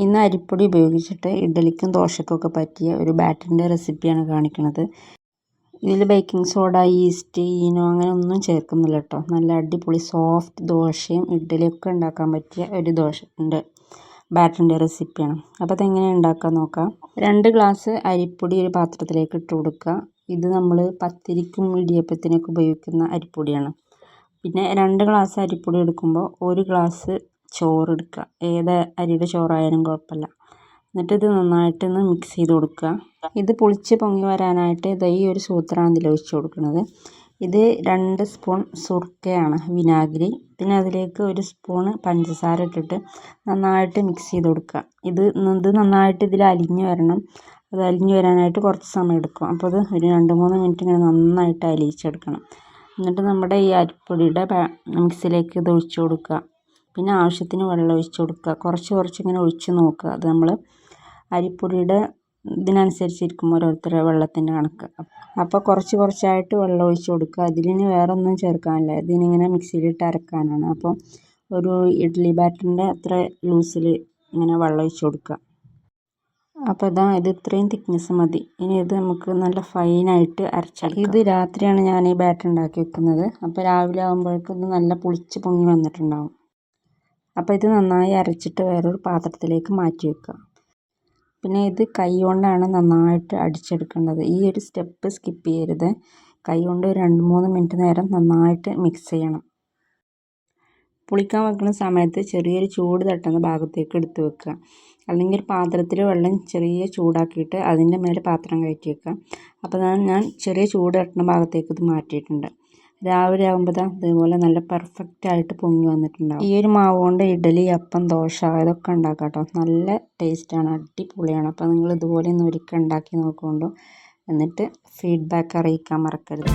ഇന്ന് അരിപ്പൊടി ഉപയോഗിച്ചിട്ട് ഇഡ്ഡലിക്കും ദോശക്കൊക്കെ പറ്റിയ ഒരു ബാറ്ററിൻ്റെ റെസിപ്പിയാണ് കാണിക്കുന്നത്. ഇതിൽ ബേക്കിംഗ് സോഡ, ഈസ്റ്റ്, ഈനോ അങ്ങനെ ഒന്നും ചേർക്കുന്നില്ല കേട്ടോ. നല്ല അടിപൊളി സോഫ്റ്റ് ദോശയും ഇഡ്ഡലിയൊക്കെ ഉണ്ടാക്കാൻ പറ്റിയ ഒരു ദോശൻ്റെ ബാറ്ററിൻ്റെ റെസിപ്പിയാണ്. അപ്പോൾ അതെങ്ങനെ ഉണ്ടാക്കാൻ നോക്കാം. 2 ഗ്ലാസ് അരിപ്പൊടി ഒരു പാത്രത്തിലേക്ക് ഇട്ട് കൊടുക്കുക. ഇത് നമ്മൾ പത്തിരിക്കും ഇടിയപ്പത്തിനൊക്കെ ഉപയോഗിക്കുന്ന അരിപ്പൊടിയാണ്. പിന്നെ 2 ഗ്ലാസ് അരിപ്പൊടി എടുക്കുമ്പോൾ 1 ഗ്ലാസ് ചോറ് എടുക്കുക. ഏത് അരിയുടെ ചോറായാലും കുഴപ്പമില്ല. എന്നിട്ട് ഇത് നന്നായിട്ടൊന്ന് മിക്സ് ചെയ്ത് കൊടുക്കുക. ഇത് പുളിച്ച് പൊങ്ങി വരാനായിട്ട് ഈ ഒരു സൂത്രമാണ് ഇതിൽ ഒഴിച്ച് കൊടുക്കുന്നത്. ഇത് 2 സ്പൂൺ സുർക്കയാണ്, വിനാഗിരി. പിന്നെ അതിലേക്ക് 1 സ്പൂണ് പഞ്ചസാര ഇട്ടിട്ട് നന്നായിട്ട് മിക്സ് ചെയ്ത് കൊടുക്കുക. ഇത് നന്നായിട്ട് ഇതിൽ അലിഞ്ഞ് വരണം. അത് അലിഞ്ഞ് വരാനായിട്ട് കുറച്ച് സമയം എടുക്കും. അപ്പോൾ അത് ഒരു 2-3 മിനിറ്റ് ഇങ്ങനെ നന്നായിട്ട് അലിയിച്ചെടുക്കണം. എന്നിട്ട് നമ്മുടെ ഈ അരിപ്പൊടിയുടെ മിക്സിലേക്ക് ഇത് ഒഴിച്ച് കൊടുക്കുക. പിന്നെ ആവശ്യത്തിന് വെള്ളം ഒഴിച്ച് കൊടുക്കുക. കുറച്ച് ഇങ്ങനെ ഒഴിച്ച് നോക്കുക. അത് നമ്മൾ അരിപ്പൊടിയുടെ ഇതിനനുസരിച്ചിരിക്കും ഓരോരുത്തരുടെ വെള്ളത്തിൻ്റെ കണക്ക്. അപ്പോൾ കുറച്ചായിട്ട് വെള്ളം ഒഴിച്ച് കൊടുക്കുക. അതിലിനി വേറെ ഒന്നും ചേർക്കാനില്ല. ഇതിനിങ്ങനെ മിക്സിയിലിട്ട് അരക്കാനാണ്. അപ്പോൾ ഒരു ഇഡ്ഡലി ബാറ്ററിൻ്റെ അത്ര ലൂസിൽ ഇങ്ങനെ വെള്ളം ഒഴിച്ച് കൊടുക്കുക. അപ്പോൾ ഇത് ഇത്രയും തിക്നെസ് മതി. ഇനി ഇത് നമുക്ക് നല്ല ഫൈനായിട്ട് അരച്ചെടുക്കാം. ഇത് രാത്രിയാണ് ഞാൻ ഈ ബാറ്റർ ഉണ്ടാക്കി വെക്കുന്നത്. അപ്പോൾ രാവിലെ ആകുമ്പോഴേക്കും ഇത് നല്ല പുളിച്ച് പൊങ്ങി വന്നിട്ടുണ്ടാകും. അപ്പോൾ ഇത് നന്നായി അരച്ചിട്ട് വേറൊരു പാത്രത്തിലേക്ക് മാറ്റി വെക്കുക. പിന്നെ ഇത് കൈ കൊണ്ടാണ് നന്നായിട്ട് അടിച്ചെടുക്കേണ്ടത്. ഈ ഒരു സ്റ്റെപ്പ് സ്കിപ്പ് ചെയ്യരുത്. കൈ കൊണ്ട് ഒരു 2-3 മിനിറ്റ് നേരം നന്നായിട്ട് മിക്സ് ചെയ്യണം. പുളിക്കാൻ വെക്കുന്ന സമയത്ത് ചെറിയൊരു ചൂട് തട്ടുന്ന ഭാഗത്തേക്ക് എടുത്ത് വെക്കുക. അല്ലെങ്കിൽ ഒരു പാത്രത്തിൽ വെള്ളം ചെറിയ ചൂടാക്കിയിട്ട് അതിൻ്റെ മേലെ പാത്രം കയറ്റി വെക്കുക. അപ്പോൾ ഞാൻ ചെറിയ ചൂട് തട്ടുന്ന ഭാഗത്തേക്ക് ഇത് മാറ്റിയിട്ടുണ്ട്. രാവിലെ ആകുമ്പോൾ ഇതേപോലെ നല്ല പെർഫെക്റ്റായിട്ട് പൊങ്ങി വന്നിട്ടുണ്ടാകും. ഈ ഒരു മാവ് കൊണ്ട് ഇഡ്ഡലി, അപ്പം, ദോശ ഇതൊക്കെ ഉണ്ടാക്കാം കേട്ടോ. നല്ല ടേസ്റ്റാണ്, അടിപൊളിയാണ്. അപ്പോൾ നിങ്ങൾ ഇതുപോലെ ഒന്ന് ഒരിക്കൽ ഉണ്ടാക്കി നോക്കുകൊണ്ടു. എന്നിട്ട് ഫീഡ്ബാക്ക് അറിയിക്കാൻ മറക്കരുത്.